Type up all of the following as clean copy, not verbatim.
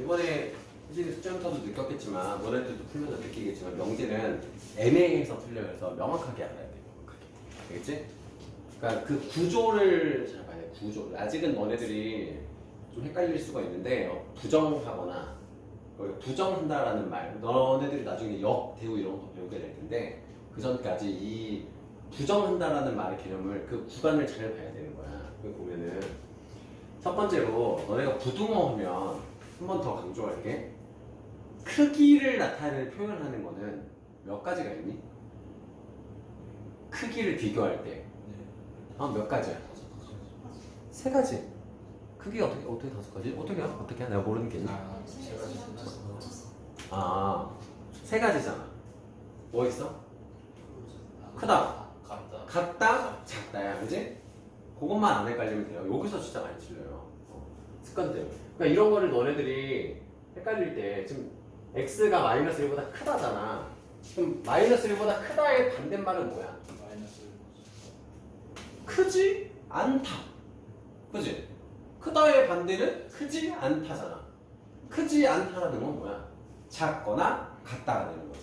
이번에 수험서도 느꼈겠지만 너네들도 풀면서 느끼겠지만 명제는 애매해서 틀려요. 그래서 명확하게 알아야 돼. 명확하게. 알겠지? 그러니까 그 구조를 잘 봐야 돼. 구조를. 아직은 너네들이 좀 헷갈릴 수가 있는데 부정하거나 부정한다라는 말 너네들이 나중에 역, 대우 이런 거 배우게 될 텐데 그 전까지 이 부정한다라는 말의 개념을 그 구간을 잘 봐야 되는 거야. 여기 보면은 첫 번째로 너네가 부등호 하면 한 번 더 강조할게. 크기를 나타내는 표현을 하는 거는 몇 가지가 있니? 크기를 비교할 때 몇 가지야? 세 가지. 크기가 어떻게 다섯 가지? 어떻게 내가 모르는 게 있니? 세 가지잖아. 뭐 있어? 크다, 같다, 작다야, 그지? 그것만 안 헷갈리면 돼요. 여기서 진짜 많이 틀려요. 습관대로. 그러니까 이런 거를 너네들이 헷갈릴 때 지금 x가 마이너스 1보다 크다잖아. 그럼 마이너스 1보다 크다의 반대말은 뭐야? 크지 않다. 그지? 크다의 반대는 크지 않다잖아. 크지 않다라는 건 뭐야? 작거나 같다가 되는 거지.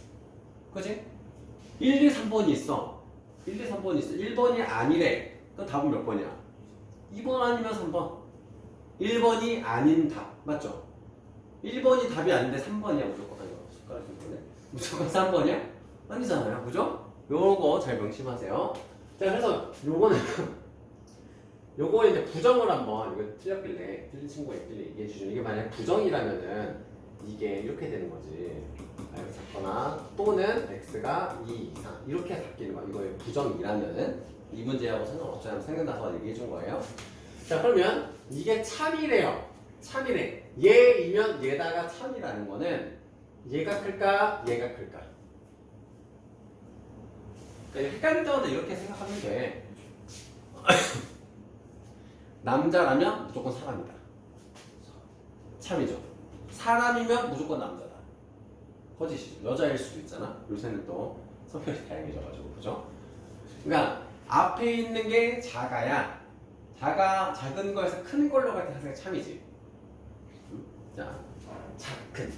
그지? 1, 2, 3번이 있어. 1, 2, 3번이 있어. 1번이 아니래. 그럼 답은 몇 번이야? 2번 아니면 3번. 1번이 아닌 답. 맞죠? 1번이 답이 아닌데 3번이야. 무조건. 숟가락 좀 보네. 무조건 3번이야? 아니잖아요. 그죠? 요거 잘 명심하세요. 자, 그래서 요거는 요거 이제 부정을 한번 이거 틀렸길래 틀린 친구가 있길래 얘기해 주죠. 이게 만약 부정이라면은 이게 이렇게 되는 거지. X가 작거나 또는 X가 2 이상 이렇게 바뀌는 거야. 이거 부정이라면은 이 문제하고 상관없잖아요. 생각나서 얘기해 준 거예요. 자, 그러면 이게 참이래요. 참이래. 얘이면 얘다가 참이라는 거는 얘가 클까? 얘가 클까? 그러니까 헷갈릴 때마다 이렇게 생각하면 돼. 남자라면 무조건 사람이다. 참이죠. 사람이면 무조건 남자다. 거짓이죠. 여자일 수도 있잖아. 요새는 또 성별이 다양해져가지고, 그죠? 그러니까 앞에 있는 게 작아야 작은 거에서 큰 걸로 갈 때 항상 참이지. 자,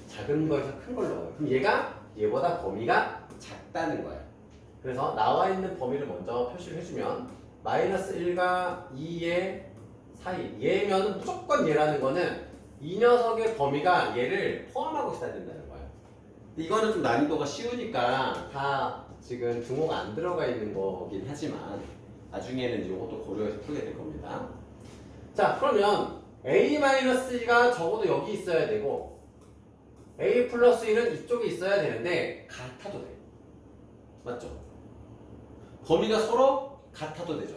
작은 거에서 큰 걸로 가요. 그럼 얘보다 범위가 작다는 거야. 그래서 나와 있는 범위를 먼저 표시를 해주면 마이너스 1과 2의 사이 얘면은 무조건 얘라는 거는 이 녀석의 범위가 얘를 포함하고 있어야 된다는 거야. 이거는 좀 난이도가 쉬우니까 다 지금 등호가 안 들어가 있는 거긴 하지만 나중에는 이것도 고려해서 풀게 될 겁니다. 자, 그러면 a-2가 적어도 여기 있어야 되고 a 플러스 1은 이쪽에 있어야 되는데 같아도 돼. 맞죠? 범위가 서로 같아도 되죠.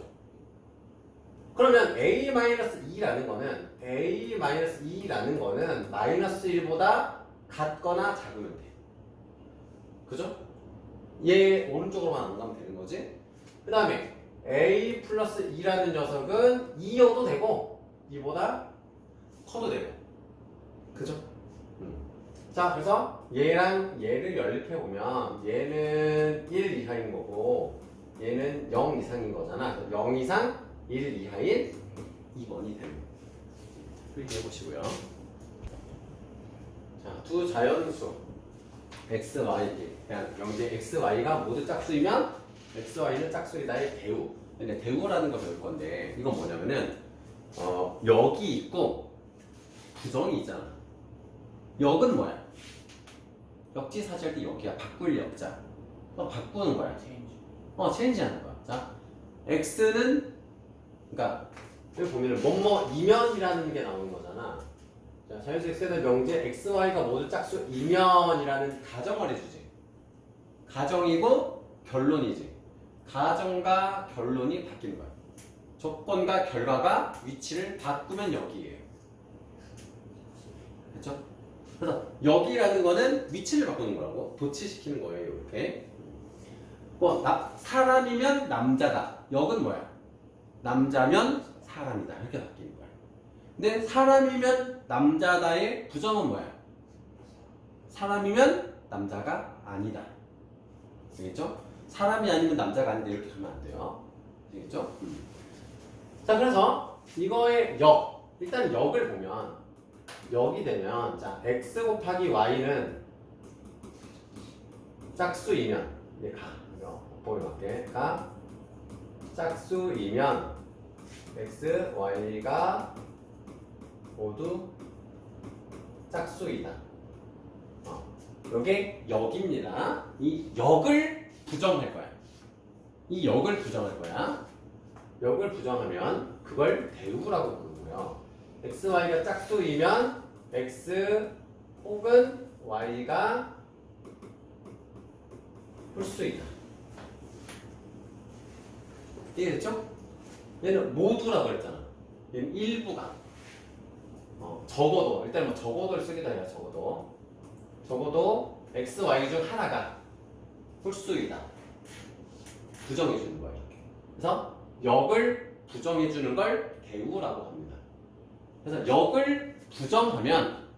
그러면 a-2라는 거는 마이너스 1보다 같거나 작으면 돼. 그죠? 얘 오른쪽으로만 안 가면 되는 거지. 그 다음에 a 플러스 2라는 녀석은 2여도 되고 2보다 커도 되고. 그죠? 자, 그래서 얘랑 얘를 연립해보면 얘는 1 이하인 거고 얘는 0 이상인 거잖아. 0 이상 1 이하인 2번이 되는 거예요. 그렇게 해보시고요. 자, 두 자연수 x, y 그냥 명제 x, y가 모두 짝수이면 x, y는 짝수이다의 대우. 근데 대우라는 거 배울 건데 이건 뭐냐면은 역이 있고 부정이 있잖아. 역은 뭐야? 역지사지할 때 역이야. 바꿀 역자. 바꾸는 거야. 체인지 하는 거야. 자, x는 그러니까 여기 보면은 이면이라는 게 나오는 거잖아. 자, 자연수 x의 명제 x, y가 모두 짝수 이면이라는 가정을 해주지. 가정이고 결론이지. 가정과 결론이 바뀌는 거야. 조건과 결과가 위치를 바꾸면 여기예요. 그렇죠? 그래서 여기라는 거는 위치를 바꾸는 거라고 도치시키는 거예요. 이렇게. 사람이면 남자다. 역은 뭐야? 남자면 사람이다. 이렇게 바뀌는 거야. 근데 사람이면 남자다의 부정은 뭐야? 사람이면 남자가 아니다. 알겠죠? 사람이 아니면 남자가 아닌데 이렇게 하면 안 돼요. 알겠죠? 자, 그래서 이거의 역. 일단 역을 보면 여기 되면 자 x 곱하기 y는 짝수이면 이제 보기 맞게 가 짝수이면 x, y가 모두 짝수이다. 요게 역입니다. 이 역을 부정할 거야. 이 역을 부정할 거야. 역을 부정하면 그걸 대우라고 부르고요. x, y가 짝수이면 x 혹은 y가 홀수이다. 이해됐죠? 얘는 모두라고 그랬잖아. 얘는 일부가. 적어도 일단 뭐 적어도를 쓰기다 해요. 적어도 x, y 중 하나가 홀수이다. 부정해 주는 거야 이렇게. 그래서 역을 부정해 주는 걸 대우라고 합니다. 그래서 역을 부정하면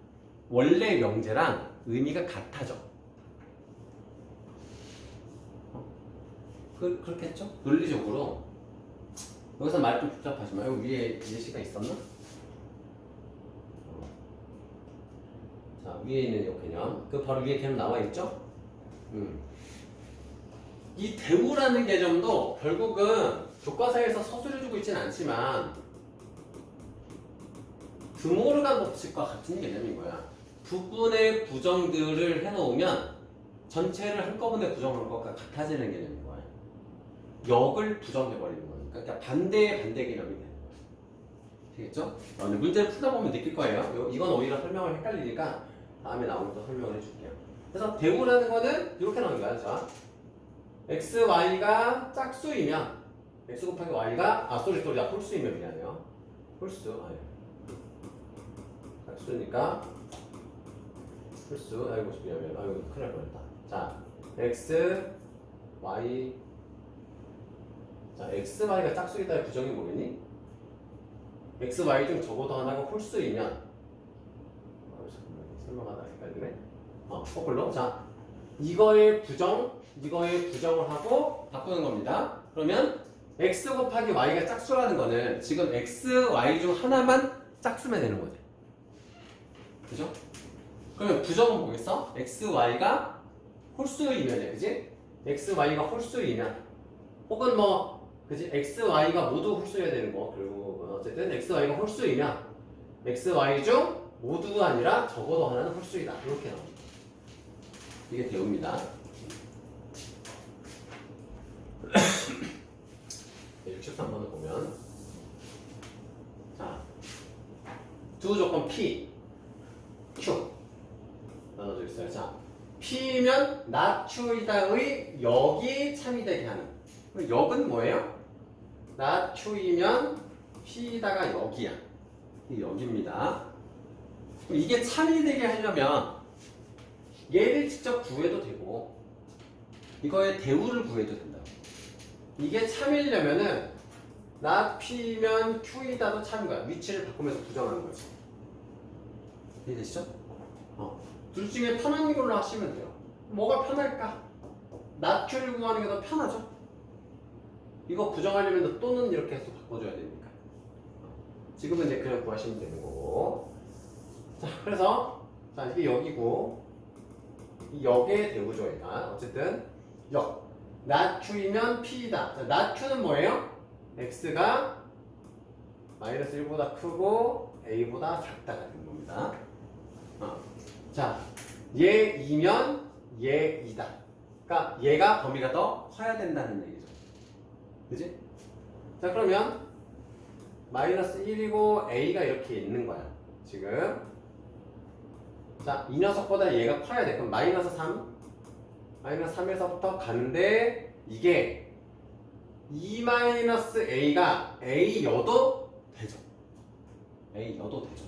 원래 명제랑 의미가 같아져. 그렇겠죠? 논리적으로. 여기서 말 좀 복잡하지만 여기 위에 예시가 있었나? 자, 위에 있는 이 개념. 그 바로 위에 개념 나와 있죠? 이 대우라는 개념도 결국은 교과서에서 서술해 주고 있지는 않지만 드모르간 법칙과 같은 개념인 거야. 부분의 부정들을 해놓으면 전체를 한꺼번에 부정한 것과 같아지는 개념인 거야. 역을 부정해버리는 거니까. 그러니까 반대의 반대 개념이 되는 거야. 되겠죠? 근데 문제를 풀다 보면 느낄 거예요. 이건 오히려 설명을 헷갈리니까 다음에 나오면 또 설명을 해줄게요. 그래서 대우라는 거는 이렇게 나오는 거야. 자, x, y가 짝수이면 x 곱하기 y가 홀수이면 미안해요. 홀수. 짝수니까 홀수. 아이고 미안해. 아이고 큰일 날 뻔했다. 자, x, y. 자, x, y가 짝수이다의 부정이 뭐겠니? x, y 중 적어도 하나가 홀수이면 설명하다 헷갈리네. 거꾸로. 자, 이거의 부정을 하고 바꾸는 겁니다. 그러면 x 곱하기 y가 짝수라는 거는 지금 x, y 중 하나만 짝수면 되는 거지. 그죠? 그러면 부정은 뭐겠어? x, y가 홀수이면이야. 그지? x, y가 홀수이면 혹은 그지? x, y가 모두 홀수여야 되는 거. 그리고 어쨌든 x, y가 홀수이면 x, y 중 모두가 아니라 적어도 하나는 홀수이다. 이렇게 나옵니다. 이게 대우입니다. 63번을 보면 자, 두 조건 P, Q 나눠져 있어요. 자, P면 not Q이다의 역이 참이 되게 하는. 역은 뭐예요? not Q이면 P다가 역이야. 이 역입니다. 이게 참이 되게 하려면 얘를 직접 구해도 되고 이거의 대우를 구해도 된다고. 이게 참이려면은 not P면 Q이다도 참인 거야. 위치를 바꾸면서 부정하는 거지. 이해되시죠? 둘 중에 편한 걸로 하시면 돼요. 뭐가 편할까? not Q를 구하는 게 더 편하죠? 이거 부정하려면 또는 이렇게 해서 바꿔줘야 되니까. 지금은 이제 그냥 구하시면 되는 거고. 자, 그래서 자, 이게 역이고 이 역의 대우죠, 얘가. 어쨌든 역. not Q이면 P이다. 자, not Q는 뭐예요? X가 마이너스 1보다 크고 A보다 작다가 되는 겁니다. 자, 얘 2면 얘 2다. 그러니까 얘가 범위가 더 커야 된다는 얘기죠. 그지? 자, 그러면 마이너스 1이고 A가 이렇게 있는 거야. 지금. 자, 이 녀석보다 얘가 커야 돼. 그럼 마이너스 3. 마이너스 3에서부터 가는데 이게 2-A가 A여도 되죠. A여도 되죠.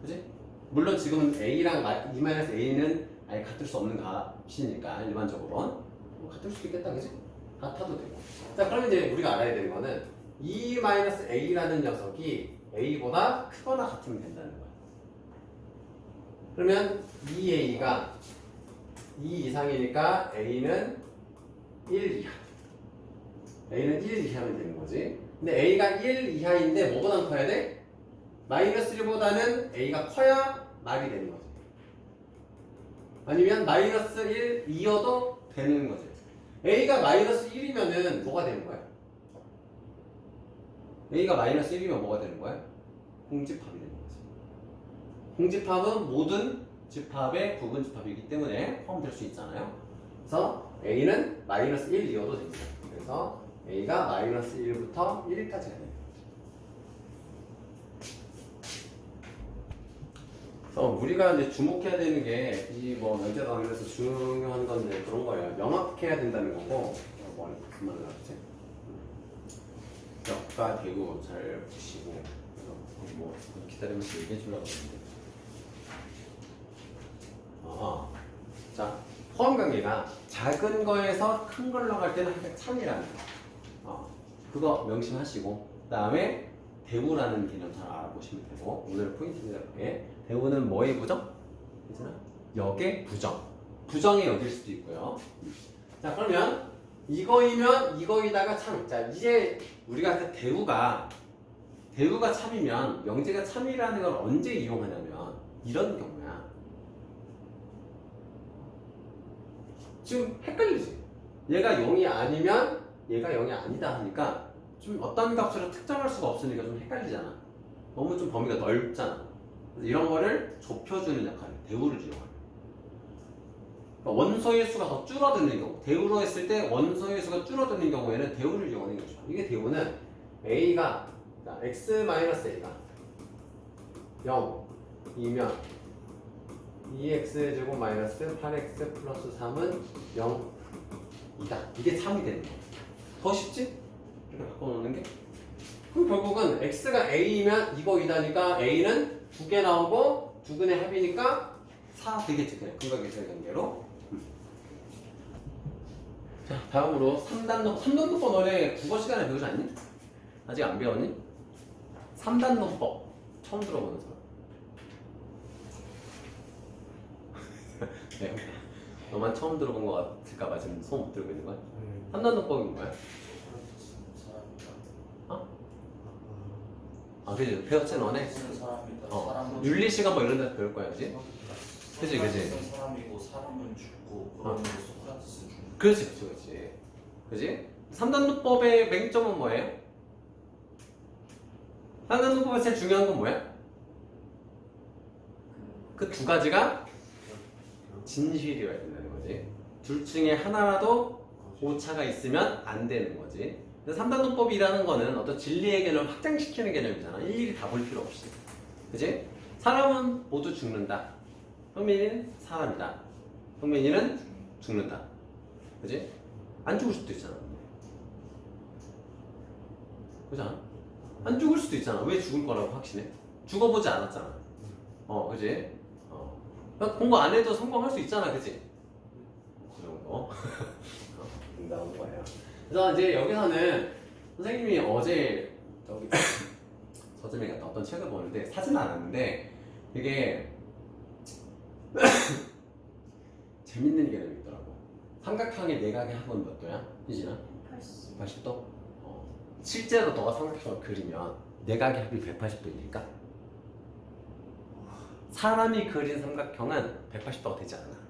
그지? 물론 지금 A랑 2-A는 아예 같을 수 없는 값이니까 일반적으로 같을 수도 있겠다. 그지? 같아도 되고. 자, 그러면 이제 우리가 알아야 되는 거는 2-A라는 녀석이 A보다 크거나 같으면 된다는 거야. 그러면 2A가 2 이상이니까 A는 1 이하. A는 1 이하면 되는 거지. 근데 A가 1 이하인데 뭐보다 커야 돼? 마이너스 1보다는 a가 커야 말이 되는 거지. 아니면 마이너스 1 이어도 되는 거지. a가 마이너스 1이면은 뭐가 되는 거야? a가 마이너스 1이면 뭐가 되는 거야? 공집합이 되는 거지. 공집합은 모든 집합의 부분집합이기 때문에 포함될 수 있잖아요. 그래서 a는 마이너스 1 이어도 됩니다. 그래서 a가 마이너스 1부터 1까지가 됩니다. 그래서 우리가 이제 주목해야 되는 게 이 뭐 면제 강의에서 중요한 건데 그런 거예요. 명확해야 된다는 거고. 무슨 말을 하지? 역과 대우 잘 보시고 뭐 기다리면서 얘기해 주려고 했는데. 자, 포함 관계가 작은 거에서 큰 걸로 갈 때는 항상 참이라는 거. 그거 명심하시고 그다음에 대우라는 개념 잘 알아보시면 되고 오늘 포인트입니다. 대우는 뭐의 부정? 괜찮아? 역의 부정. 부정의 역일 수도 있고요. 자, 그러면 이거이면 이거이다가 참. 자, 이제 우리가 대우가 참이면 명제가 참이라는 걸 언제 이용하냐면 이런 경우야. 지금 헷갈리지? 얘가 0이 아니면 얘가 0이 아니다 하니까 좀 어떤 값으로 특정할 수가 없으니까 좀 헷갈리잖아. 너무 좀 범위가 넓잖아. 그래서 이런 거를 좁혀주는 역할을 대우를 이용하는. 그러니까 원소의 수가 더 줄어드는 경우, 대우로 했을 때 원소의 수가 줄어드는 경우에는 대우를 이용하는 거죠. 이게 대우는 a가 x-a가 0이면 2x제곱 마이너스 8x 플러스 3은 0이다. 이게 참이 되는 거야. 더 쉽지? 이렇게 바꿔놓는 게? 그럼 결국은 x가 a이면 이거이다니까 a는 2개 나오고 두근의 합이니까 4 되겠지. 그냥 근각계수의 관계로. 자, 다음으로 3단 논법 너네 국어 시간에 배우지 않니? 아직 안 배웠니? 3단 논법 처음 들어보는 사람. 네. 너만 처음 들어본 것 같을까봐 지금 손 못 들고 있는 거야? 3단 논법이 뭐야? 그지? 배웠지 너네? 윤리 시간 뭐 이런 데서 배울 거야, 그지? 그지? 사람이고 사람은 죽고 그러면 소크라테스 죽는. 그렇지. 그지? 3단 논법의 맹점은 뭐예요? 3단 논법에서 제일 중요한 건 뭐야? 그 두 가지가 진실이어야 된다는 거지. 둘 중에 하나라도 오차가 있으면 안 되는 거지. 3단 논법이라는 거는 어떤 진리의 개념을 확장시키는 개념이잖아. 일일이 다 볼 필요 없이. 그지? 사람은 모두 죽는다. 흥민이는 사람이다. 흥민이는 죽는다. 그지? 안 죽을 수도 있잖아. 그잖아? 안 죽을 수도 있잖아. 왜 죽을 거라고 확신해? 죽어보지 않았잖아. 그지? 공부 안 해도 성공할 수 있잖아. 그지? 그 정도. 나온 거예요. 그래서 이제 여기서는 선생님이 어제 저기 서점에 갔다 어떤 책을 보는데 사진 않았는데 되게 재밌는 개념이 있더라고. 삼각형의 내각의 합은 몇 도야? 희진아? 180도? 실제로 너가 삼각형을 그리면 내각의 합이 180도입니까? 사람이 그린 삼각형은 180도가 되지 않아.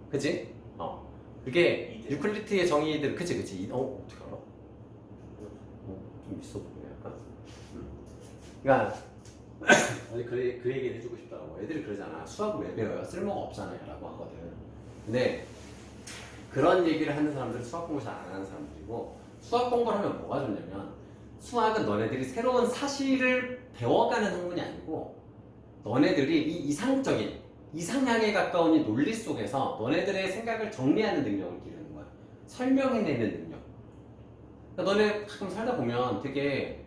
그치? 그게 유클리드의 정의들, 그치? 어떻게 알아? 좀 있어 보이네, 약간. 그러니까 어디 그 얘기를 해주고 싶다고. 애들이 그러잖아. 수학을 왜 배워요? 쓸모가 없잖아요 라고 하거든. 근데 그런 얘기를 하는 사람들은 수학 공부 잘 안 하는 사람들이고, 수학 공부를 하면 뭐가 좋냐면 수학은 너네들이 새로운 사실을 배워가는 학문이 아니고 너네들이 이 이상적인 이상향에 가까운 이 논리 속에서 너네들의 생각을 정리하는 능력을 기르는 거야. 설명해내는 능력. 그러니까 너네 가끔 살다 보면 되게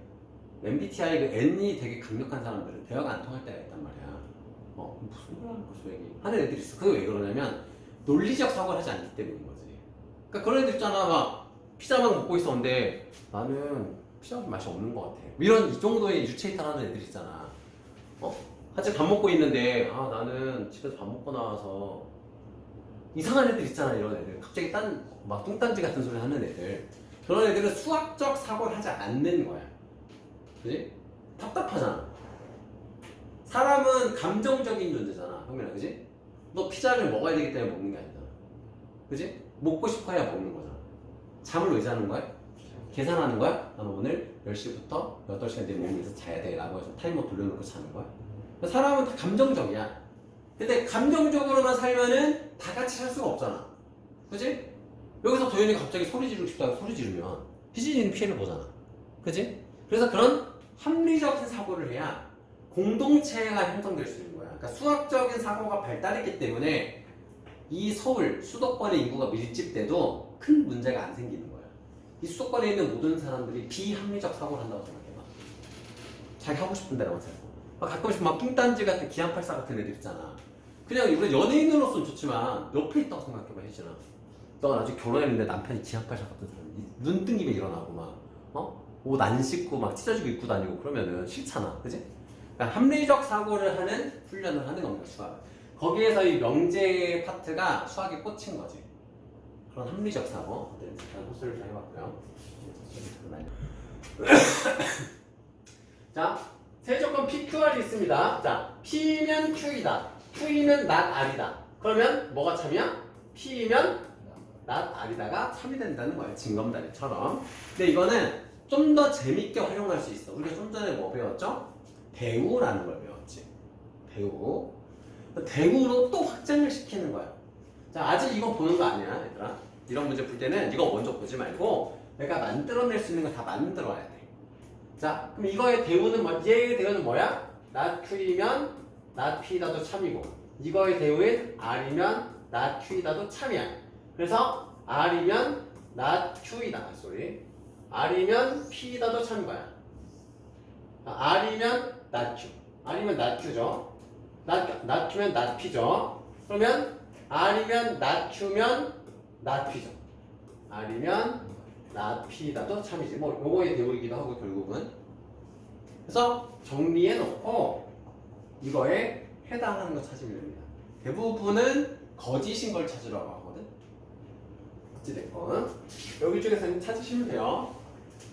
MBTI 그 N이 되게 강력한 사람들은 대화가 안 통할 때가 있단 말이야. 무슨 소리 하는 거지 얘기 하는 애들이 있어. 그게 왜 그러냐면 논리적 사고를 하지 않기 때문인 거지. 그러니까 그런 애들 있잖아. 막 피자만 먹고 있었는데 나는 피자 맛이 없는 것 같아. 이런 이 정도의 유체이탈하는 애들 있잖아. 같이 밥 먹고 있는데 나는 집에서 밥 먹고 나와서 이상한 애들 있잖아. 이런 애들 갑자기 막 뚱딴지 같은 소리 하는 애들. 그런 애들은 수학적 사고를 하지 않는 거야. 그지? 답답하잖아. 사람은 감정적인 존재잖아. 형민아, 그지? 너 피자를 먹어야 되기 때문에 먹는 게 아니잖아. 그지? 먹고 싶어야 먹는 거잖아. 잠을 왜 자는 거야? 계산하는 거야? 나는 오늘 10시부터 8시간 내 몸에서 자야 돼 라고 해서 타이머 돌려놓고 자는 거야. 사람은 다 감정적이야. 근데 감정적으로만 살면은 다 같이 살 수가 없잖아. 그지? 여기서 도현이 갑자기 소리 지르고 싶다고 소리 지르면 희진이는 피해를 보잖아. 그지? 그래서 그런 합리적인 사고를 해야 공동체가 형성될 수 있는 거야. 그러니까 수학적인 사고가 발달했기 때문에 이 서울 수도권의 인구가 밀집돼도 큰 문제가 안 생기는 거야. 이 수도권에 있는 모든 사람들이 비합리적 사고를 한다고 생각해봐. 자기 하고 싶은 대로만 살고. 가끔씩 막 삥딴지 같은 기안팔사 같은 애들 있잖아. 그냥 우리 연예인으로서는 좋지만 옆에 있다고 생각해봐, 혜진아. 넌 아직 결혼했는데 남편이 기안팔사 같은 사람 눈뜬김에 일어나고 막 옷 안 씻고 막 찢어지고 입고 다니고 그러면은 싫잖아. 그지? 그러니까 합리적 사고를 하는 훈련을 하는 겁니다, 수학. 거기에서 이 명제 파트가 수학에 꽂힌 거지. 그런 합리적 사고. 네, 일단 호수를 좀 해봤고요. 자, 세조건 PQR이 있습니다. 자, P면 Q이다. Q이면 not R이다. 그러면 뭐가 참이야? P면 not R이다가 참이 된다는 거예요. 징검다리처럼. 근데 이거는 좀 더 재밌게 활용할 수 있어. 우리가 좀 전에 뭐 배웠죠? 대우라는 걸 배웠지. 대우. 대우로 또 확장을 시키는 거야. 자, 아직 이거 보는 거 아니야, 얘들아. 이런 문제 풀 때는 이거 먼저 보지 말고 내가 만들어낼 수 있는 거 다 만들어야 돼. 자, 그럼 이거의 대우는 얘의 대우는 뭐야? not Q이면 not P다도 참이고, 이거의 대우인 R이면 not Q이다도 참이야. 그래서 R이면 not Q이다. sorry. R이면 P다도 참인 거야. R이면 not Q. R이면 not Q죠. not Q면 not P죠. 그러면 R이면 not Q면 not P죠. R이면 not P다도 참이지. 뭐 요거의 대우이기도 하고 결국은. 그래서 정리해 놓고 이거에 해당하는 거 찾으면 됩니다. 대부분은 거짓인 걸 찾으라고 하거든. 어찌됐건 여기 쪽에서는 찾으시면 돼요.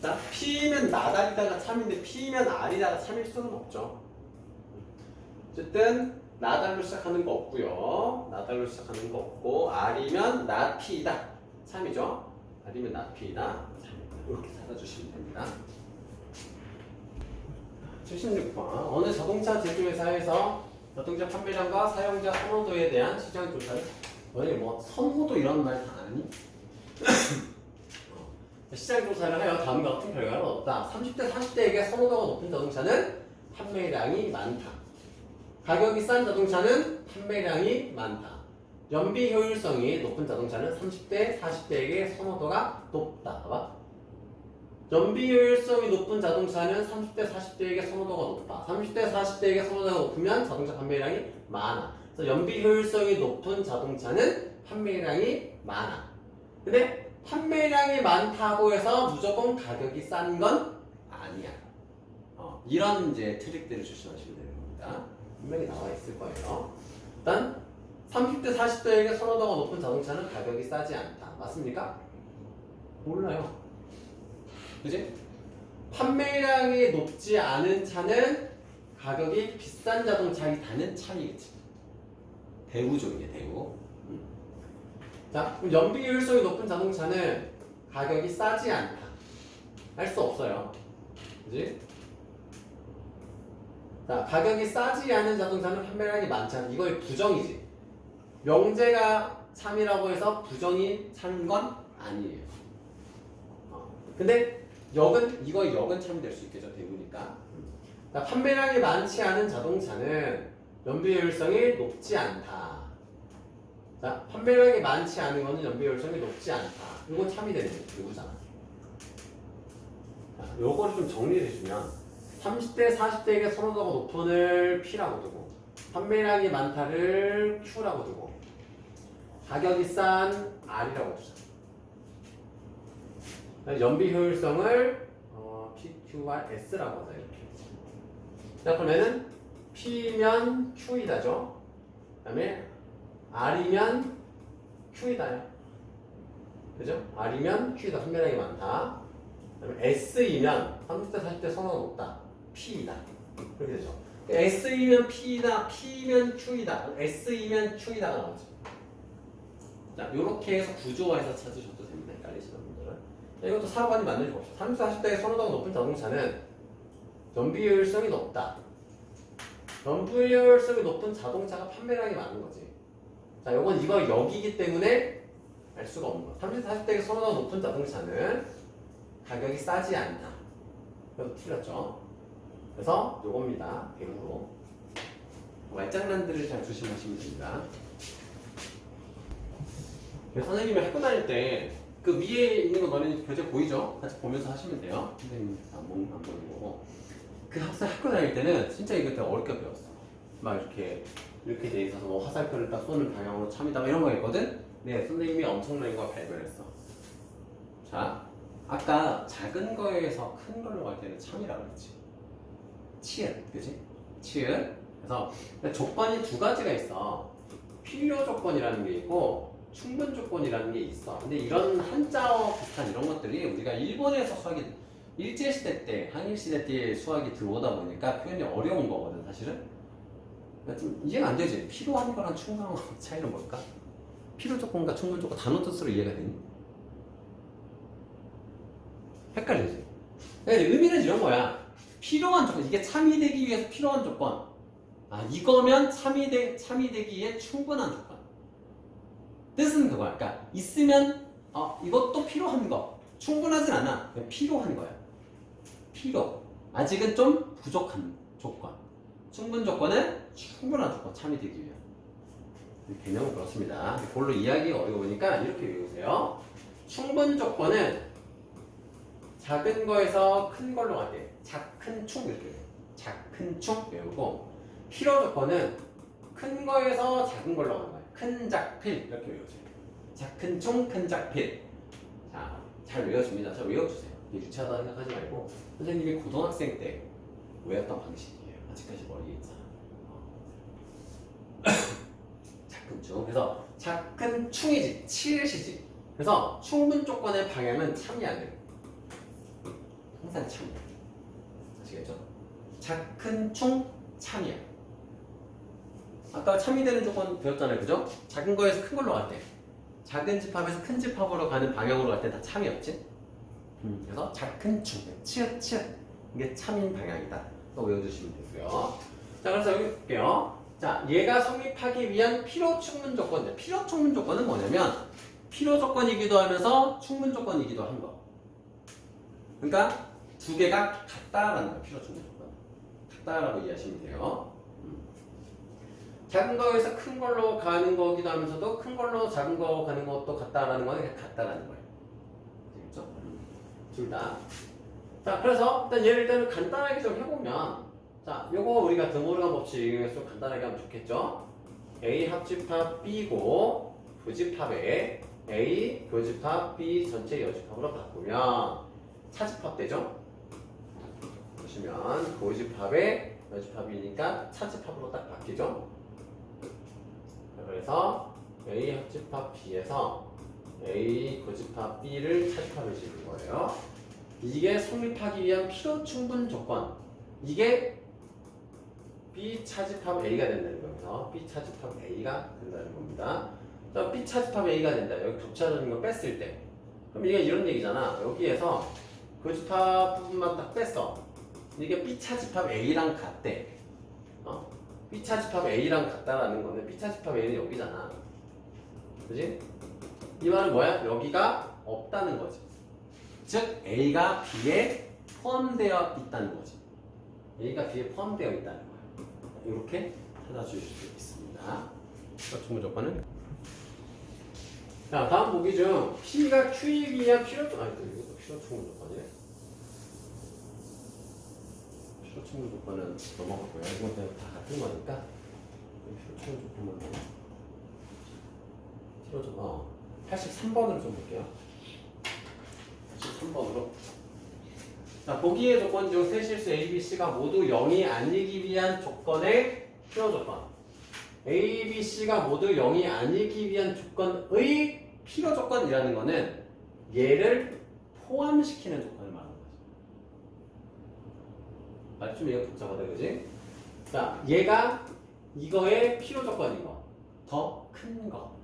자, P면 나달이다가 참인데 P면 R이다가 참일 수는 없죠. 어쨌든 나달로 시작하는 거 없고요. 나달로 시작하는 거 없고 R이면 not P이다. 참이죠. R이면 not P이다. 이렇게 찾아주시면 됩니다. 76번. 어느 자동차 제조회사에서 자동차 판매량과 사용자 선호도에 대한 시장 조사를 너희 뭐 선호도 이런 말 다 아니? 시장 조사를 하여 다음과 같은 결과를 얻었다. 30대, 40대에게 선호도가 높은 자동차는 판매량이 많다. 가격이 싼 자동차는 판매량이 많다. 연비 효율성이 높은 자동차는 30대, 40대에게 선호도가 높다. 봐봐. 연비 효율성이 높은 자동차는 30대, 40대에게 선호도가 높아. 30대, 40대에게 선호도가 높으면 자동차 판매량이 많아. 그래서 연비 효율성이 높은 자동차는 판매량이 많아. 근데 판매량이 많다고 해서 무조건 가격이 싼 건 아니야. 이런 이제 트릭들을 조심하시면 되는 겁니다. 분명히 나와 있을 거예요. 일단 30대, 40대에게 선호도가 높은 자동차는 가격이 싸지 않다. 맞습니까? 몰라요. 그지? 판매량이 높지 않은 차는 가격이 비싼 자동차이다는 차이겠지. 대우종이에요, 대우. 자, 그럼 연비 효율성이 높은 자동차는 가격이 싸지 않다. 할 수 없어요. 그지? 자, 가격이 싸지 않은 자동차는 판매량이 많지 않다. 이거의 부정이지. 명제가 참이라고 해서 부정이 참인 건 아니에요. 근데 이거의 역은 참이 될 수 있겠죠, 대우니까. 자, 판매량이 많지 않은 자동차는 연비 효율성이 높지 않다. 자, 판매량이 많지 않은 거는 연비 효율성이 높지 않다. 이건 참이 되는 이유잖아. 요거를 좀 정리를 해주면 30대, 40대에게 선호도가 높은을 P라고 두고 판매량이 많다를 Q라고 두고 가격이 싼 R이라고 두자. 연비 효율성을 PQRS라고 하자. 이렇게. 자, 그러면은 P면 Q이다죠. 그 다음에 R이면 Q이다요. 그죠? R이면 Q이다. 판매량이 많다. 그 다음에 S이면 30대, 40대 선호가 높다. P이다. 그렇게 되죠. S이면 P이다, P면 Q이다, S이면 Q이다가 나오죠. 자, 요렇게 해서 구조화해서 찾으셔도 됩니다. 헷갈리시는 분들은. 자, 이것도 4번이 맞는지 봅시다. 30, 40대의 선호도가 높은 자동차는 연비효율성이 높다. 연비효율성이 높은 자동차가 판매량이 많은 거지. 자, 요건 이거 여기기 때문에 알 수가 없는 거야. 30, 40대의 선호도가 높은 자동차는 가격이 싸지 않다. 그래서 틀렸죠. 그래서 요겁니다. 100으로. 말장난들을 잘 조심하시면 됩니다. 선생님이 학교 다닐 때 그 위에 있는 거 너네 교재 보이죠? 같이 보면서 하시면 돼요. 선생님 안 보는 거고. 그 학교 다닐 때는 진짜 이거 되게 어렵게 배웠어. 막 이렇게 돼 있어서 뭐 화살표를 딱 쏘는 방향으로 참이다 이런 거 있거든? 네, 선생님이 엄청난 걸 발견했어. 자, 아까 작은 거에서 큰 걸로 갈 때는 참이라고 그랬지. 치읓, 그지? 치읓. 그래서 조건이 두 가지가 있어. 필요 조건이라는 게 있고 충분 조건이라는 게 있어. 근데 이런 한자어 비슷한 이런 것들이 우리가 일본에서 수학이 일제시대 때, 항일시대 때 수학이 들어오다 보니까 표현이 어려운 거거든, 사실은. 그러니까 좀 이해가 안 되지. 필요한 거랑 충분한 거 차이는 뭘까? 필요 조건과 충분 조건 단어 뜻으로 이해가 되니? 헷갈리지? 그러니까 의미는 이런 거야. 필요한 조건, 이게 참이 되기 위해서 필요한 조건. 아, 이거면 참이 되기에 충분한 조건. 뜻은 그거야. 그러니까 있으면 이것도 필요한 거. 충분하진 않아. 그냥 필요한 거야. 필요. 아직은 좀 부족한 조건. 충분 조건은 충분한 조건. 참이 되기 위해. 개념은 그렇습니다. 별로 이해하기가 어려우니까 이렇게 외우세요. 충분 조건은 작은 거에서 큰 걸로 가게. 작큰 충 이렇게 외워요. 작큰 충 외우고 필요 조건은 큰 거에서 작은 걸로 가는 거예요. 큰 작필 이렇게 외우세요. 작큰 충, 큰 작필. 자, 잘 외워집니다. 잘 외워주세요. 유치하다 생각하지 말고 선생님이 고등학생 때 외웠던 방식이에요. 아직까지 머리에 있잖아. 작큰 충. 그래서 작큰 충이지, 치읓이지. 그래서 충분 조건의 방향은 참이야 돼. 항상 참이야. 아시겠죠? 작큰 충, 참이야. 아까 참이 되는 조건 배웠잖아요, 그죠? 작은 거에서 큰 걸로 갈 때, 작은 집합에서 큰 집합으로 가는 방향으로 갈 때 다 참이었지. 그래서 작큰 충, 치읓 이게 참인 방향이다. 또 외워주시면 되고요. 자, 그래서 여기 볼게요. 자, 얘가 성립하기 위한 필요 충분 조건인데, 필요 충분 조건은 뭐냐면 필요 조건이기도 하면서 충분 조건이기도 한 거. 그러니까 두 개가 같다라는 거예요. 필요 충분 조건. 같다라고 이해하시면 돼요. 작은 거에서 큰 걸로 가는 거기도 하면서도 큰 걸로 작은 거 가는 것도 같다라는 거는 그냥 같다라는 거예요. 아시겠죠? 둘 다. 자, 그래서 일단 얘를 일단 간단하게 좀 해보면, 자, 요거 우리가 드모르간 법칙 이용해서 좀 간단하게 하면 좋겠죠? A 합집합 B고 부집합에 A 교집합 B 전체 여집합으로 바꾸면 차집합 되죠? 보시면 고집합에 여집합이니까 차집합으로 딱 바뀌죠? 그래서 A 합집합 B에서 A 고집합 B를 차집합해 주는 거예요. 이게 성립하기 위한 필요 충분 조건. 이게 B 차집합 A가 된다는 거예요. B 차집합 A가 된다는 겁니다. 자, B 차집합 A가 된다. 여기 겹쳐지는 거 뺐을 때. 그럼 이게 이런 얘기잖아. 여기에서 고집합 부분만 딱 뺐어. 이게 B 차집합 A랑 같대. B 차집합 A랑 같다라는 거는 B 차집합 A는 여기잖아. 그지? 이 말은 뭐야? 여기가 없다는 거지. 즉 A가 B에 포함되어 있다는 거지. A가 B에 포함되어 있다는 거야. 이렇게 찾아주실 수 있습니다. 충분 조건은. 자, 다음 보기 중 P가 Q에 비한 필요 충분 조건이네. 필요 충분 조건은 넘어가고요. 이건 그냥 다 같은 거니까 필요 충분 조건만 필요 조건 83번으로 좀 볼게요. 83번으로. 자, 보기의 조건 중 세 실수 A, B, C가 모두 0이 아니기 위한 조건의 필요 조건. A, B, C가 모두 0이 아니기 위한 조건의 필요 조건이라는 거는 얘를 포함시키는 조건을 말하는 거죠. 좀 얘가 복잡하다, 그지? 자, 얘가 이거의 필요 조건인 거. 더 큰 거.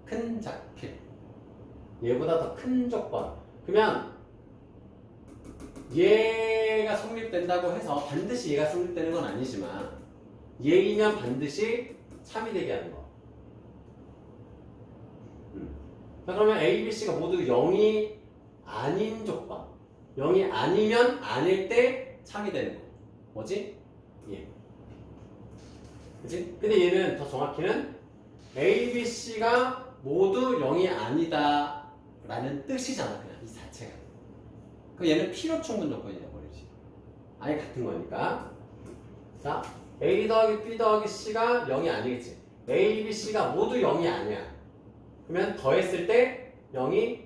큰 작필. 얘보다 더 큰 조건. 그러면 얘가 성립된다고 해서 반드시 얘가 성립되는 건 아니지만 얘이면 반드시 참이 되게 하는 거. 자, 그러면 A, B, C가 모두 0이 아닌 조건. 0이 아니면 아닐 때 참이 되는 거. 뭐지? 얘. 그치? 근데 얘는 더 정확히는 A, B, C가 모두 0이 아니다 라는 뜻이잖아, 그냥 이 자체가. 그럼 얘는 필요 충분 조건이 되어버리지. 아예 같은 거니까. 자, A 더하기 B 더하기 C가 0이 아니겠지. A, B, C가 모두 0이 아니야. 그러면 더했을 때 0이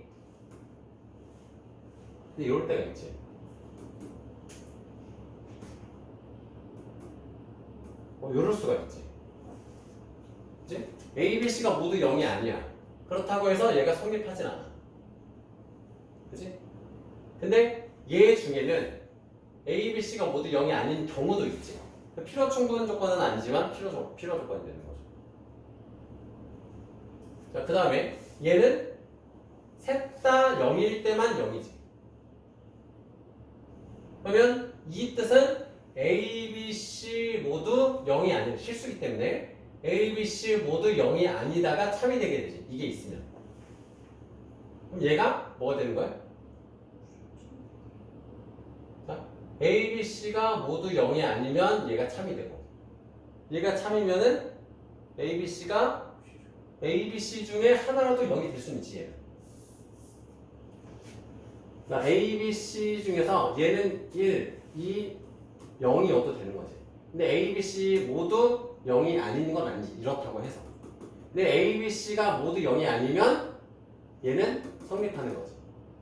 근데 이럴 때가 있지. 이럴 수가 있지. 그치? A, B, C가 모두 0이 아니야. 그렇다고 해서 얘가 성립하진 않아. 그치? 근데 얘 중에는 A, B, C가 모두 0이 아닌 경우도 있지. 필요 충분 조건은 아니지만 필요 조건이 되는 거죠. 자, 그 다음에 얘는 셋 다 0일 때만 0이지. 그러면 이 뜻은 A, B, C 모두 0이 아닌 실수기 때문에 A, B, C 모두 0이 아니다가 참이 되게 되지. 이게 있으면. 그럼 얘가 뭐가 되는 거야? 자, A, B, C가 모두 0이 아니면 얘가 참이 되고 얘가 참이면은 A, B, C가 A, B, C 중에 하나라도 0이 될 수는 있지. 얘는. 자, A, B, C 중에서 얘는 1, 2, 0이어도 되는 거지. 근데 A, B, C 모두 0이 아닌 건 아니지. 이렇다고 해서. 근데 A, B, C가 모두 0이 아니면 얘는 성립하는 거지.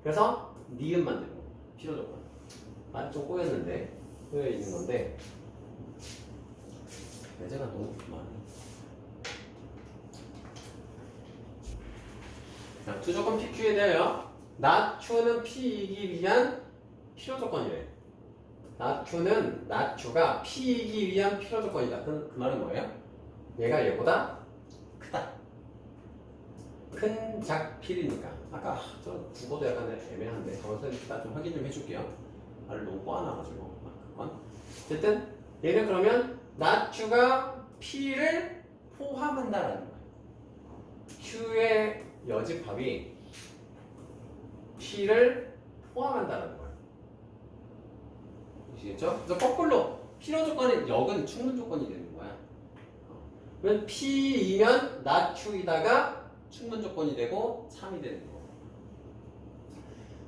그래서 니은만 되는 거야. 필요 조건. 좀 꼬였는데. 꼬여 있는 건데. 예제가 너무 많아. 자, 두 조건 PQ에 대하여 낮추는 P이기 위한 필요 조건이래. 낮추가 P이기 위한 필요 조건이다. 그 말은 뭐예요? 얘가 얘보다 크다. 큰 작필이니까. 아까 저 국어도 약간 애매한데 선생님 일단 좀 확인 좀 해줄게요. 말을 너무 꼬아놔가지고. 어쨌든 얘는 그러면 낮추가 P를 포함한다라는 거야. Q의 여집합이 P를 포함한다는 거야. 아시겠죠? 그래서 거꾸로 필요 조건이 역은 충분 조건이 되는 거야. 그러면 P이면 낮추이다가 충분 조건이 되고 참이 되는 거.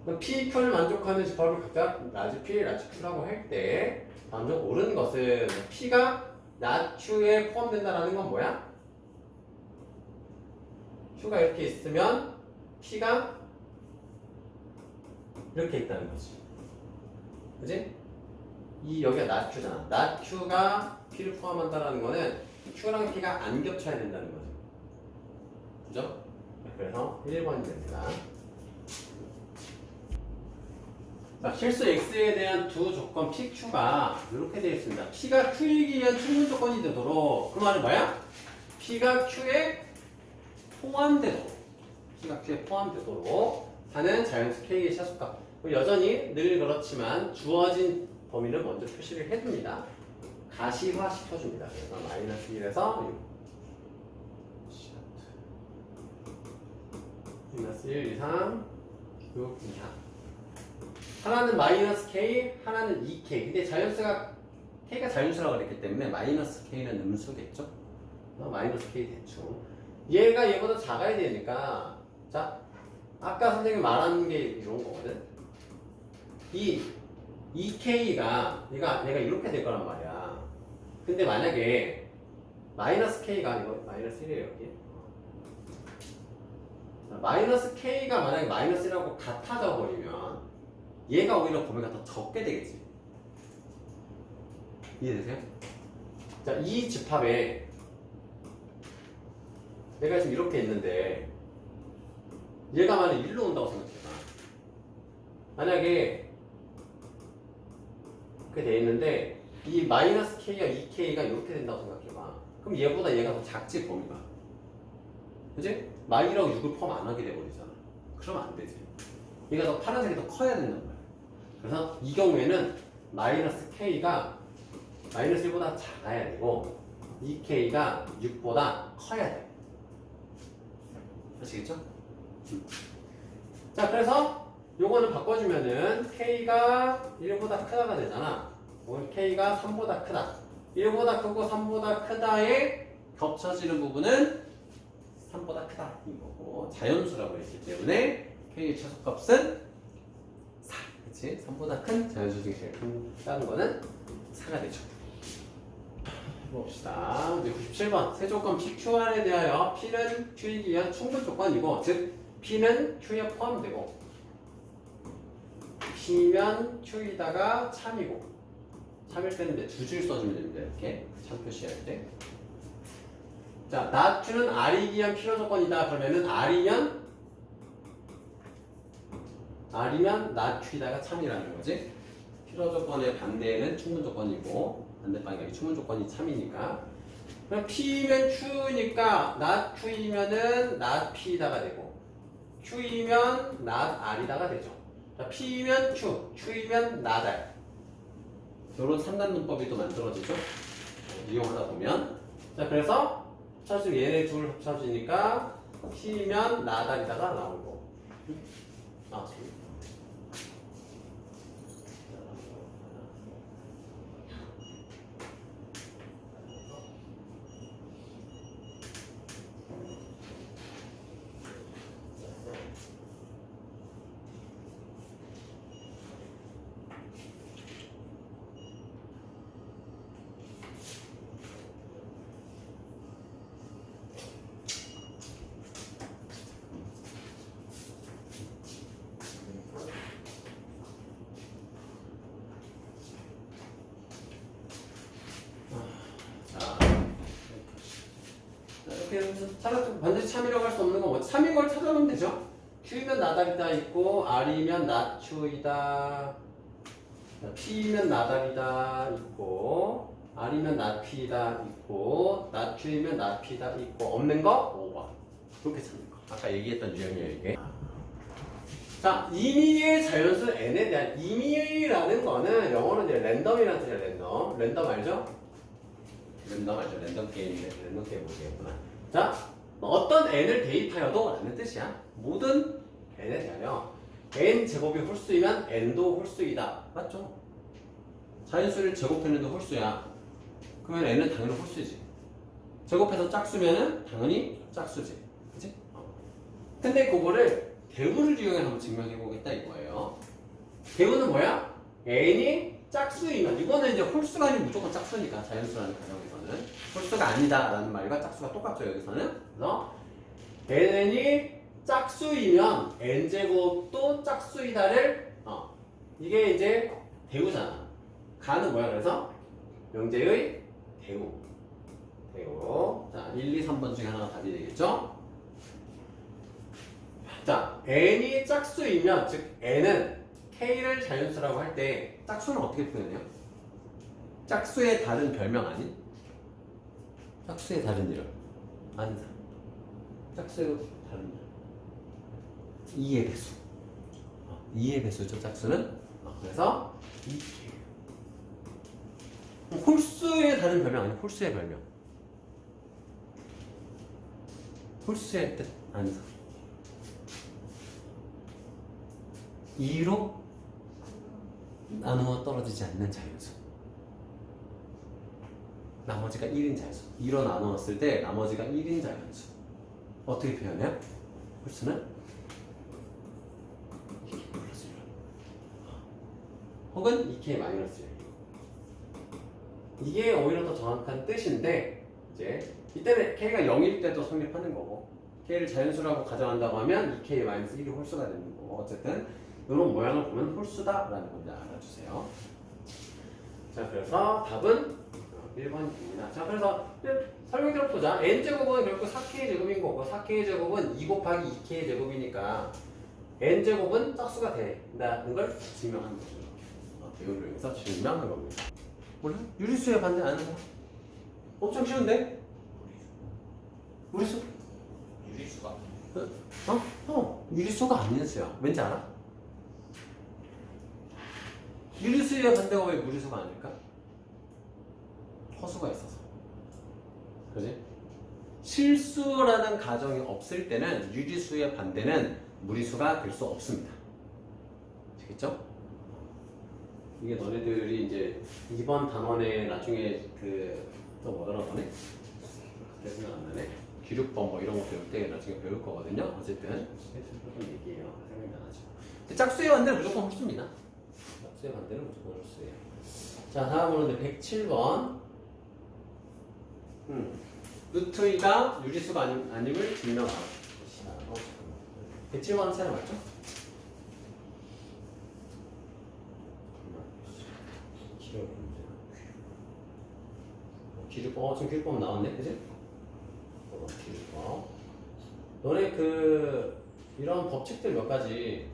그럼 P, Q를 만족하는 집합을 각각 라지 P, 라지 Q라고 할 때 다음중 옳은 것은 P가 낮추에 포함된다는 건 뭐야? Q가 이렇게 있으면 P가 이렇게 있다는 거지. 그지? 여기가 낮추잖아. 낮추가 P를 포함한다는 거는 Q랑 P가 안 겹쳐야 된다는 거죠. 그죠? 그래서 1번이 됩니다. 자, 실수 X에 대한 두 조건 PQ가 이렇게 되어 있습니다. P가 Q이기 위한 충분 조건이 되도록 그 말은 뭐야? P가 Q에 포함되도록 P가 Q에 포함되도록 하는 자연수 K의 차수값. 여전히 늘 그렇지만 주어진 범위를 먼저 표시를 해둡니다. 가시화 시켜줍니다. 그래서 마이너스 1에서 6 마이너스 1 이상 6 이하 하나는 마이너스 K, 하나는 2K. 근데 자연수가 K가 자연수라고 그랬기 때문에 마이너스 K는 음수겠죠? 마이너스 K 대충. 얘가 얘보다 작아야 되니까 자, 아까 선생님이 말한 게 이런 거거든. 이 2K가 얘가 이렇게 될 거란 말이야. 근데 만약에 마이너스 K가 아니고 마이너스 1이에요 여기. 마이너스 K가 만약에 마이너스 1하고 같아져 버리면 얘가 오히려 범위가 더 적게 되겠지. 이해되세요? 자, 이 집합에 얘가 지금 이렇게 있는데 얘가 만약 1로 온다고 생각해봐. 만약에 이렇게 돼 있는데 이 마이너스 k가 2k가 이렇게 된다고 생각해봐. 그럼 얘보다 얘가 더 작지 범위가. 그지? 마이너스 6을 포함 안 하게 돼버리잖아. 그러면 안 되지. 얘가 더 파란색이 더 커야 된단 말이야. 그래서 이 경우에는 마이너스 k가 마이너스 1보다 작아야 되고 2k가 6보다 커야 돼. 아시겠죠? 자, 그래서 요거는 바꿔주면은 k가 1보다 크다가 되잖아. 오늘 k가 3보다 크다. 1보다 크고 3보다 크다에 겹쳐지는 부분은 3보다 크다 인 거고 자연수라고 했기 때문에 k의 최소값은 4. 그치? 3보다 큰 자연수 중에 제일 크다는 거는 4가 되죠. 봅시다. 이제 97번 세조건 PQR에 대하여 P는 Q이기 위한 충분 조건이고 즉 P는 Q에 포함되고 P면 Q이다가 참이고 참일 때는 이제 두 줄 써주면 됩니다. 이렇게 참 표시할 때. 자, not Q는 R이기 위한 필요 조건이다. 그러면은 R이면 not Q이다가 참이라는 거지. 필요 조건의 반대는 충분 조건이고 반대 방향이 충분 조건이 참이니까. 그럼 P면 Q니까 not Q이면은 not P이다가 되고 Q이면 not R이다가 되죠. 자, P면 Q, Q이면 not R. 이런 3단 문법이 또 만들어지죠. 이용하다 보면. 자, 그래서 합쳐지면 얘네 둘 합쳐지니까 P면 not R이다가 나오고. 이렇게 반드시 참이라고 할 수 없는 건 뭐? 참인 걸 찾아보면 되죠. Q이면 나다리다 있고 R이면 나추이다, P이면 나다리다 있고 R이면 나피다 있고 나추이면 나피다 있고 없는 거 5번. 그렇게 찾는 거. 아까 얘기했던 유형이에요 이게. 자, 임의의 자연수 n에 대한 임의라는 거는 영어로 이제 랜덤이라는 뜻이에요. 랜덤 알죠? 랜덤 알죠? 랜덤 게임인데 랜덤 게임 모르겠구나. 자, 어떤 n을 대입하여도 라는 뜻이야. 모든 n에 대하여 n 제곱이 홀수이면 n도 홀수이다. 맞죠? 자연수를 제곱했는데 홀수야. 그러면 n은 당연히 홀수지. 제곱해서 짝수면은 당연히 짝수지. 그치? 근데 그거를 대우를 이용해 한번 증명해 보겠다 이거예요. 대우는 뭐야? n이 짝수이면 이거는 이제 홀수가 아니면 무조건 짝수니까 자연수라는 가정에서는 홀수가 아니다라는 말과 짝수가 똑같죠 여기서는. 그래서 n이 짝수이면 n제곱도 짝수이다를 이게 이제 대우잖아. 가는 뭐야? 그래서 명제의 대우. 자, 1, 2, 3번 중에 하나가 답이 되겠죠? 자, n이 짝수이면 즉 n은 k를 자연수라고 할 때 짝수는 어떻게 표현해요? 짝수의 다른 별명 아닌? 짝수의 다른 이름 아니다. 짝수의 다른 이름 2의 배수. 2의 배수죠 짝수는. 그래서 2k. 홀수의 다른 별명 아니야? 홀수의 별명. 홀수의 뜻 아니다. 2로 나누어 떨어지지 않는 자연수. 나머지가 1인 자연수. 2로 나누었을 때 나머지가 1인 자연수. 어떻게 표현해요? 홀수는 2k 플러스 1 혹은 2k 마이너스 1. 이게 오히려 더 정확한 뜻인데 이제 이때는 k가 0일 때도 성립하는 거고 k를 자연수라고 가정한다고 하면 2k 마이너스 1이 홀수가 되는 거고 어쨌든 이런 모양을 보면 홀수다라는 건지 알아주세요. 자, 그래서 답은 1번입니다. 자, 그래서 설명대로 보자. n제곱은 결국 4k 제곱인 거고 4k 제곱은 2 곱하기 2k 제곱이니까 n제곱은 짝수가 된다는 걸 증명하는 거죠. 이걸 여기서 증명한 겁니다. 몰라? 유리수의 반대 아는 사람? 엄청 쉬운데? 무리수? 유리수가 유리수가 아닌 수야. 왠지 알아? 유리수의 반대가 왜 무리수가 아닐까? 허수가 있어서. 그지? 실수라는 가정이 없을 때는 유리수의 반대는 무리수가 될 수 없습니다. 아시겠죠? 이게 너네들이 이제 2번 단원에 나중에 또 뭐더라 너네? 그때 생각 안 나네. 기륙법 뭐 이런 거 배울 때 나중에 배울 거거든요. 어쨌든 조금 얘기해요. 생각이 안 나죠. 근데 짝수의 반대는 무조건 홀수입니다. 짝수의 반대는 무조건 홀수예요. 자, 다음으로 107번. 루트 2가 유리수가 아님을 증명하라. 107번 차례 맞죠? 기류법, 지금 기류법 나왔네, 그지? 기류법. 너네 이런 법칙들 몇 가지.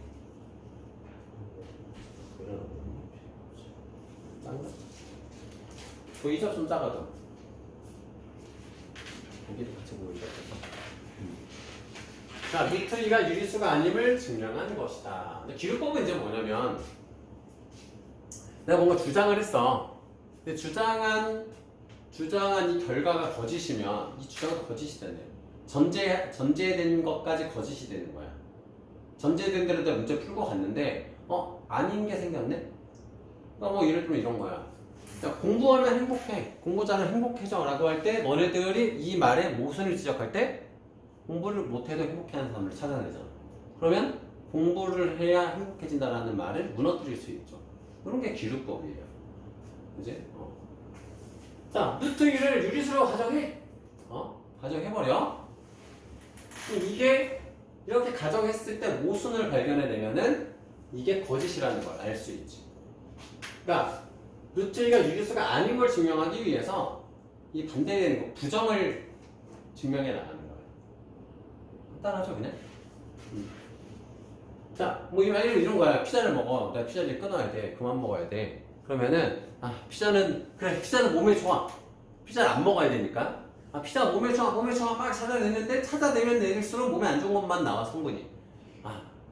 작나? 이 점 좀 작아도. 여기도 같이 보이죠? 자, 루트 2가 유리수가 아님을 증명한 것이다. 근데 기류법은 이제 뭐냐면, 내가 뭔가 주장을 했어. 근데 주장한 이 결과가 거짓이면 이 주장은 거짓이 되네요. 전제된 것까지 거짓이 되는 거야. 전제된 대로 내가 문제 풀고 갔는데 아닌 게 생겼네? 뭐 예를 들면 이런 거야. 공부하면 행복해. 공부 잘하면 행복해져 라고 할 때 너네들이 이 말에 모순을 지적할 때 공부를 못해도 행복해하는 사람을 찾아내잖아. 그러면 공부를 해야 행복해진다라는 말을 무너뜨릴 수 있죠. 그런 게 기류법이에요. 그지? 자, 루트 2를 유리수로 가정해. 가정해버려. 이게 이렇게 가정했을 때 모순을 발견해내면은 이게 거짓이라는 걸 알 수 있지. 그러니까 루트 2가 유리수가 아닌 걸 증명하기 위해서 이 반대되는 거, 부정을 증명해 나가는 거예요. 간단하죠, 그냥? 자, 뭐 이런 거야. 피자를 먹어. 내가 피자를 끊어야 돼. 그만 먹어야 돼. 그러면은 피자는 몸에 좋아. 피자를 안 먹어야 되니까. 피자 몸에 좋아 막 찾아내는데 찾아내면 내릴수록 몸에 안 좋은 것만 나와 성분이.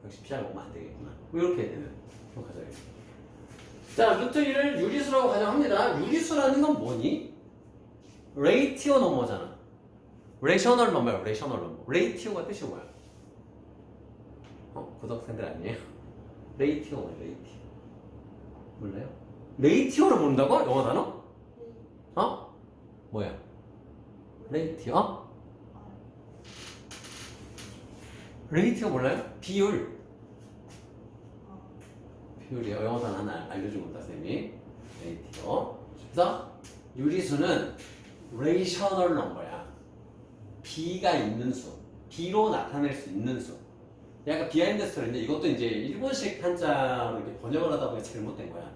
역시 피자를 먹으면 안 되겠구나. 뭐 이렇게 되는 그런 과정이에요. 자, 루트 2를 유리수라고 가정합니다. 유리수라는 건 뭐니? 레이티오 넘버잖아. 레이셔널 넘버야. 레이셔널 넘버. 레이티오가 뜻이 뭐야? 고등학생들 아니에요? 레이티오 뭐야? 레이티오 몰라요? 레이티오를 모른다고? 영어 단어? 뭐야? 레이티오? 레이티오 몰라요? 비율. 비율이요. 영어 단어 하나 알려주고 온다 쌤이. 레이티오. 그래서 유리수는 레이셔널 넘버야. B가 있는 수. B로 나타낼 수 있는 수. 약간 비하인드 스토리인데 이것도 이제 일본식 한자로 이렇게 번역을 하다 보니까 잘못된 거야.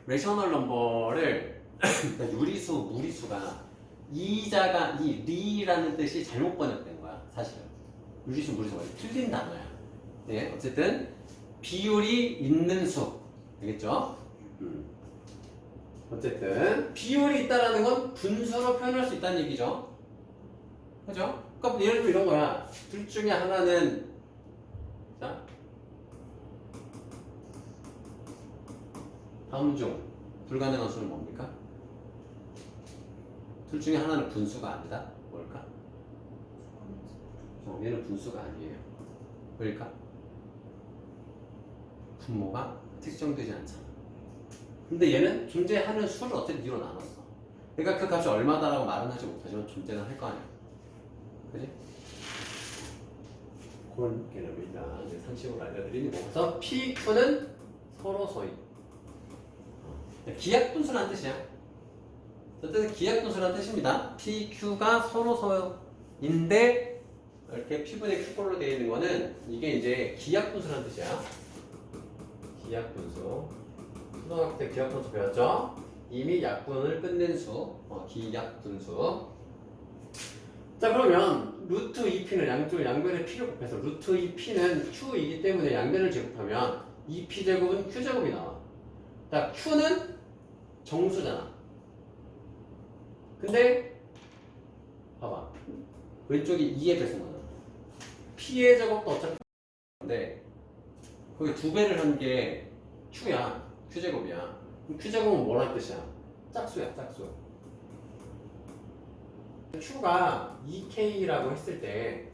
레이셔널 넘버를 그러니까 유리수, 무리수가 이자가 이 리라는 뜻이 잘못 번역된 거야. 사실은 유리수, 무리수가 틀린 단어야. 네, 어쨌든 비율이 있는 수 되겠죠? 어쨌든 비율이 있다라는 건 분수로 표현할 수 있다는 얘기죠. 그죠? 그러니까 예를 들어 이런 거야. 둘 중에 하나는 자 다음 중 불가능한 수는 뭡니까? 둘 중에 하나는 분수가 아니다. 뭘까? 얘는 분수가 아니에요. 왜일까? 분모가 특정되지 않잖아. 근데 얘는 존재하는 수를 어쨌든 뒤로 나눴어. 그러니까 그 값이 얼마다라고 말은 하지 못하지만 존재는 할 거 아니야. 그지? 그런 개념이다. 이제 상식으로 알려드리는 거. 그래서 PQ는 서로 소위. 기하분수라는 뜻이야. 어쨌든 기하분수라는 뜻입니다. PQ가 서로 소인데 이렇게 P분의 Q꼴로 되어 있는 거는 이게 이제 기하분수라는 뜻이야. 기하분수. 초등학교 때 기하분수 배웠죠? 이미 약분을 끝낸 수. 기하분수. 자, 그러면 루트 2p는 양변의 p를 곱해서 루트 2p는 q이기 때문에 양변을 제곱하면 2p제곱은 q제곱이 나와. 자, q는 정수잖아. 근데 봐봐. 왼쪽이 2의 배수잖아. p의 제곱도 어차피 근데 거기 2배를 한 게 q야. q제곱이야. 그럼 q제곱은 뭐란 뜻이야? 짝수야, 짝수. q가 2k라고 했을 때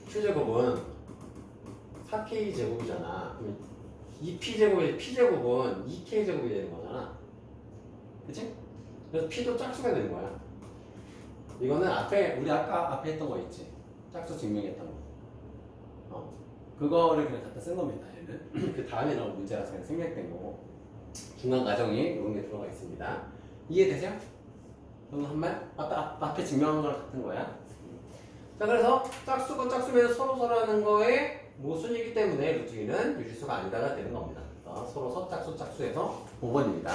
q제곱은 4k 제곱이잖아. 그럼 2p제곱에 p제곱은 2k 제곱이 되는 거잖아. 그치? 그래서 p도 짝수가 되는 거야. 이거는 우리 아까 앞에 했던 거 있지? 짝수 증명했던 거. 그거를 그냥 갖다 쓴 겁니다. 얘는. 그 다음에 나온 문제라서 그냥 생략된 거고. 중간 과정이 이런 게 들어가 있습니다. 이해되세요? 그럼 한 말? 앞에 증명한 거랑 같은 거야. 자, 그래서 짝수가 짝수면 서로서라는 거에 모순이기 때문에 루트 2는 유실수가 아니다가 되는 겁니다. 서로서 짝수 짝수에서 5번입니다.